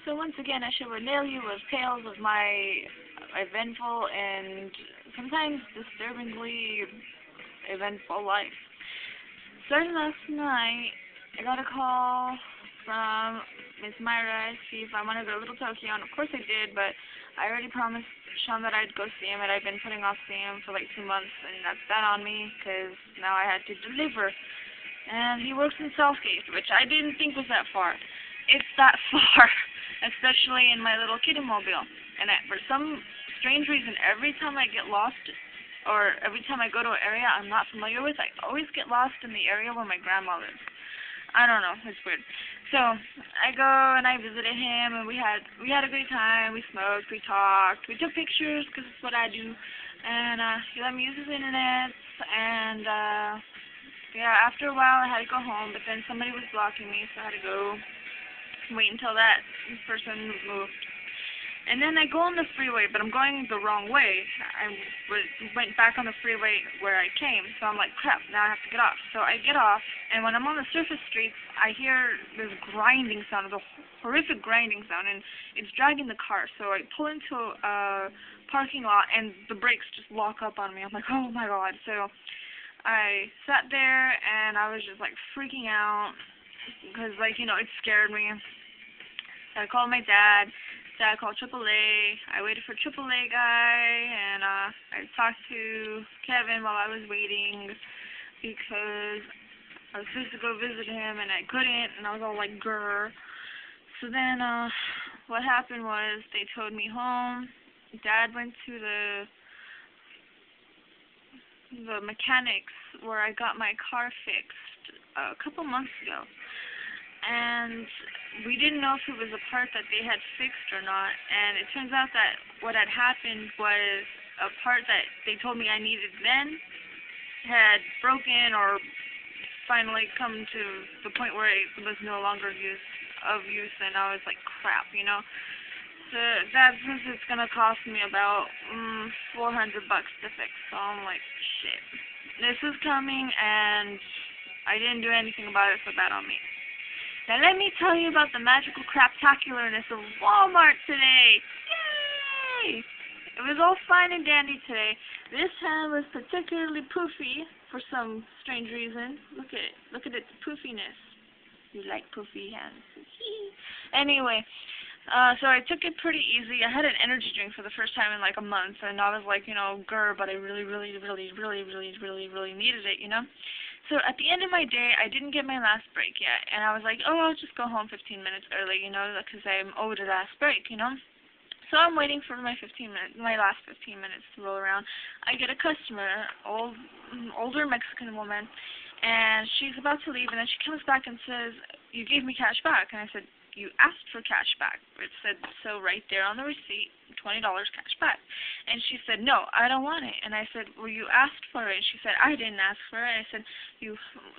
So once again, I shall regale you with tales of my eventful and sometimes disturbingly eventful life. Starting last night, I got a call from Miss Myra to see if I wanted to go to Little Tokyo, and of course I did, but I already promised Sean that I'd go see him, and I've been putting off seeing him for like 2 months, and that's that on me, because now I had to deliver. And he works in Southgate, which I didn't think was that far. It's that far, especially in my little kiddie mobile. And for some strange reason, every time I get lost, or every time I go to an area I'm not familiar with, I always get lost in the area where my grandma lives. I don't know, it's weird. So I go and I visited him, and we had a great time. We smoked, we talked, we took pictures because it's what I do, and he let me use his internet. And yeah, after a while I had to go home, but then somebody was blocking me, so I had to go wait until that person moved. And then I go on the freeway, but I'm going the wrong way. I went back on the freeway where I came, so I'm like, crap, now I have to get off. So I get off, and when I'm on the surface streets, I hear this grinding sound, a horrific grinding sound, and it's dragging the car. So I pull into a parking lot, and the brakes just lock up on me. I'm like, oh my god. So I sat there, and I was just like freaking out, because like, you know, it scared me. So I called my dad. Dad called AAA. I waited for AAA guy, and I talked to Kevin while I was waiting because I was supposed to go visit him and I couldn't, and I was all like, grr. So then what happened was they towed me home. Dad went to the mechanics where I got my car fixed a couple months ago. And we didn't know if it was a part that they had fixed or not, and it turns out that what had happened was a part that they told me I needed then had broken or finally come to the point where it was no longer of use, and I was like, crap, you know. So that since it's gonna cost me about $400 to fix, so I'm like, shit. This is coming, and I didn't do anything about it, so bad on me. Now let me tell you about the magical craptacularness of Walmart today. Yay! It was all fine and dandy today. This hand was particularly poofy for some strange reason. Look at its poofiness. You like poofy hands. Anyway, so I took it pretty easy. I had an energy drink for the first time in like a month, and I was like, you know, grr, but I really needed it, you know? So at the end of my day, I didn't get my last break yet, and I was like, oh, I'll just go home 15 minutes early, you know, because I'm owed a last break, you know. So I'm waiting for my last 15 minutes to roll around. I get a customer, older Mexican woman, and she's about to leave, and then she comes back and says, you gave me cash back. And I said, you asked for cash back. It said so right there on the receipt, $20 cash back. And she said, no, I don't want it. And I said, well, you asked for it. And she said, I didn't ask for it. I said,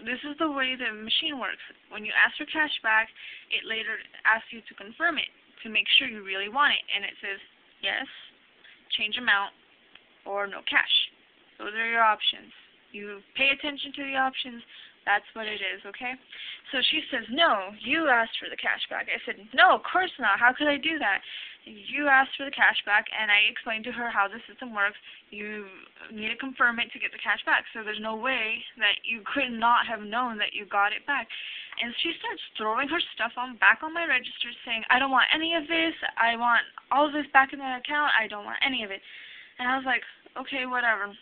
this is the way the machine works. When you ask for cash back, it later asks you to confirm it to make sure you really want it. And it says, yes, change amount, or no cash. Those are your options. You pay attention to the options. That's what it is, okay? So she says, no, you asked for the cash back. I said, no, of course not. How could I do that? You asked for the cash back, and I explained to her how the system works. You need to confirm it to get the cash back, so there's no way that you could not have known that you got it back. And she starts throwing her stuff back on my register, saying, I don't want any of this. I want all of this back in the account. I don't want any of it. And I was like, okay, whatever.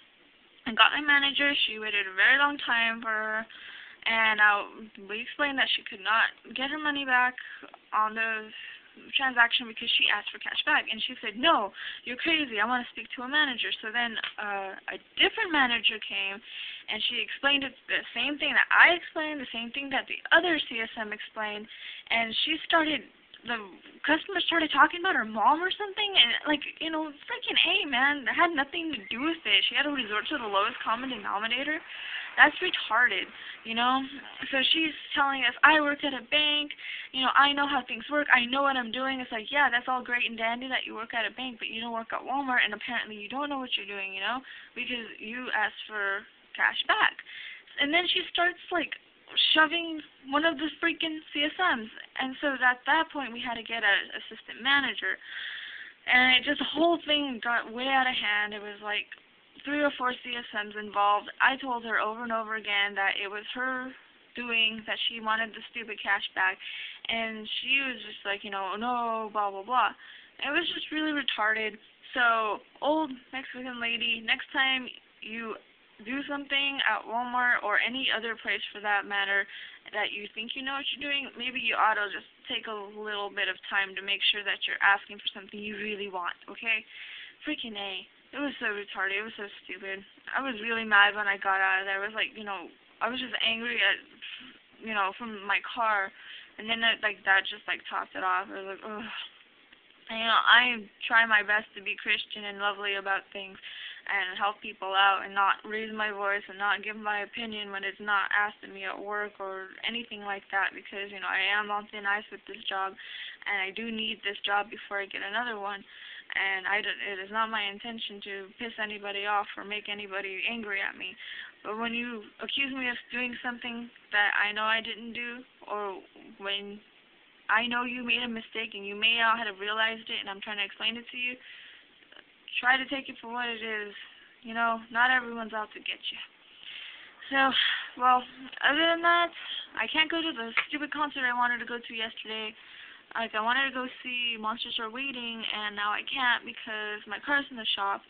I got my manager. She waited a very long time for her. And we explained that she could not get her money back on the transaction because she asked for cash back. And she said, no, you're crazy. I want to speak to a manager. So then a different manager came, and she explained it, the same thing that I explained, the same thing that the other CSM explained. And the customer started talking about her mom or something, and like, you know, freaking A, man, that had nothing to do with it. She had to resort to the lowest common denominator. That's retarded, you know? So she's telling us, I work at a bank, you know, I know how things work, I know what I'm doing. It's like, yeah, that's all great and dandy that you work at a bank, but you don't work at Walmart, and apparently you don't know what you're doing, you know? Because you asked for cash back. And then she starts, like, shoving one of the freaking CSMs. And so at that point, we had to get an assistant manager. And it just, the whole thing got way out of hand. It was like 3 or 4 CSMs involved. I told her over and over again that it was her doing, that she wanted the stupid cash back. And she was just like, no, blah, blah, blah. It was just really retarded. So, old Mexican lady, next time you do something at Walmart or any other place for that matter that you think you know what you're doing, maybe you ought to just take a little bit of time to make sure that you're asking for something you really want, okay? Freaking A. It was so retarded. It was so stupid. I was really mad when I got out of there. I was like, I was just angry at, from my car, and then that just topped it off. I was like, ugh. And, I try my best to be Christian and lovely about things and help people out and not raise my voice and not give my opinion when it's not asked of me at work or anything like that, because, I am on thin ice with this job, and I do need this job before I get another one. And it is not my intention to piss anybody off or make anybody angry at me. But when you accuse me of doing something that I know I didn't do, or when I know you made a mistake and you may not have realized it and I'm trying to explain it to you, try to take it for what it is. Not everyone's out to get you. So, well, other than that, I can't go to the stupid concert I wanted to go to yesterday. I wanted to go see Monsters Are Waiting, and now I can't because my car's in the shop.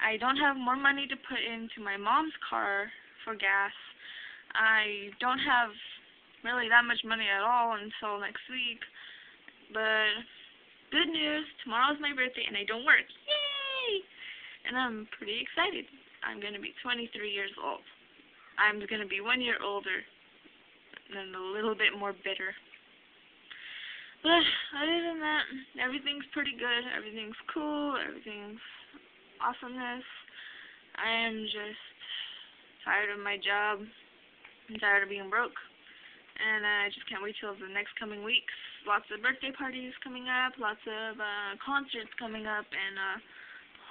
I don't have more money to put into my mom's car for gas. I don't have really that much money at all until next week. But good news, tomorrow's my birthday and I don't work. Yay! And I'm pretty excited. I'm going to be 23 years old. I'm going to be 1 year older and a little bit more bitter. But other than that, everything's pretty good. Everything's cool. Everything's awesomeness. I am just tired of my job. I'm tired of being broke. And I just can't wait till the next coming weeks. Lots of birthday parties coming up. Lots of concerts coming up. And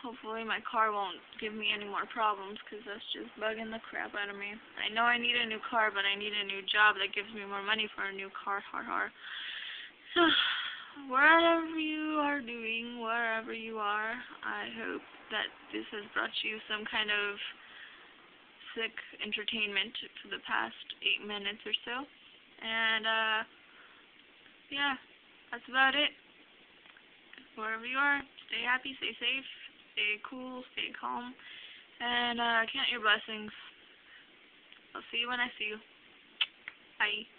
hopefully my car won't give me any more problems, because that's just bugging the crap out of me. I know I need a new car, but I need a new job that gives me more money for a new car. So, wherever you are doing, wherever you are, I hope that this has brought you some kind of sick entertainment for the past 8 minutes or so. And, yeah, that's about it. Wherever you are, stay happy, stay safe, stay cool, stay calm, and count your blessings. I'll see you when I see you. Bye.